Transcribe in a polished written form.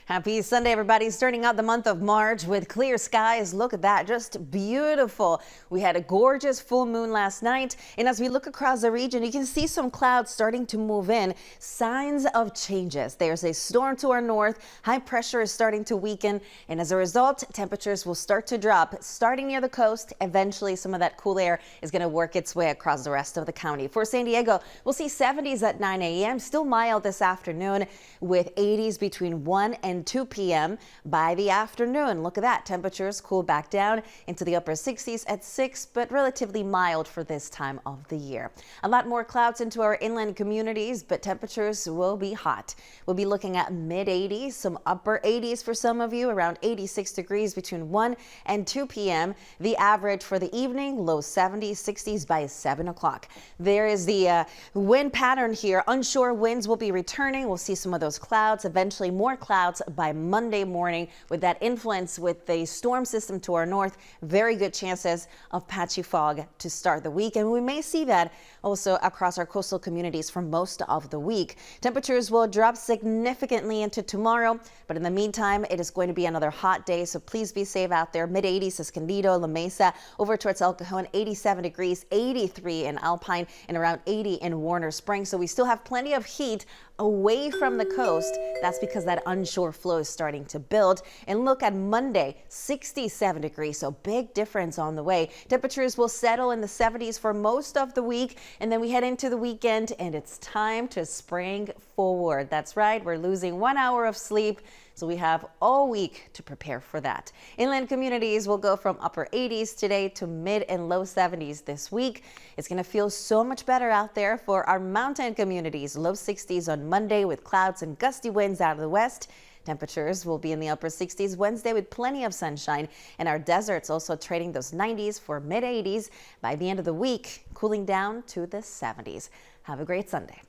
Happy Sunday, everybody. Starting out the month of March with clear skies. Look at that. Just beautiful. We had a gorgeous full moon last night. And as we look across the region, you can see some clouds starting to move in. Signs of changes. There's a storm to our north. High pressure is starting to weaken. And as a result, temperatures will start to drop starting near the coast. Eventually, some of that cool air is going to work its way across the rest of the county. For San Diego, we'll see 70s at 9 a.m. Still mild this afternoon with 80s between 1 and 2 p.m. By the afternoon, look at that. Temperatures cool back down into the upper 60s at 6, but relatively mild for this time of the year. A lot more clouds into our inland communities, but temperatures will be hot. We'll be looking at mid 80s, some upper 80s for some of you, around 86 degrees between 1 and 2 p.m. The average for the evening, low 70s, 60s by 7 o'clock. There is the wind pattern here. Onshore winds will be returning. We'll see some of those clouds, eventually more clouds by Monday morning. With that influence with the storm system to our north, very good chances of patchy fog to start the week. And we may see that also across our coastal communities for most of the week. Temperatures will drop significantly into tomorrow, but in the meantime, it is going to be another hot day. So please be safe out there. Mid 80s, Escondido, La Mesa, over towards El Cajon, 87 degrees, 83 in Alpine, and around 80 in Warner Springs. So we still have plenty of heat away from the coast. That's because that onshore flow is starting to build. And look at Monday, 67 degrees. So big difference on the way. Temperatures will settle in the 70s for most of the week. And then we head into the weekend and it's time to spring forward. That's right. We're losing 1 hour of sleep. So we have all week to prepare for that. Inland communities will go from upper 80s today to mid and low 70s this week. It's going to feel so much better out there for our mountain communities. Low 60s on Monday with clouds and gusty winds out of the west. Temperatures will be in the upper 60s Wednesday with plenty of sunshine. And our deserts also trading those 90s for mid 80s by the end of the week, cooling down to the 70s. Have a great Sunday.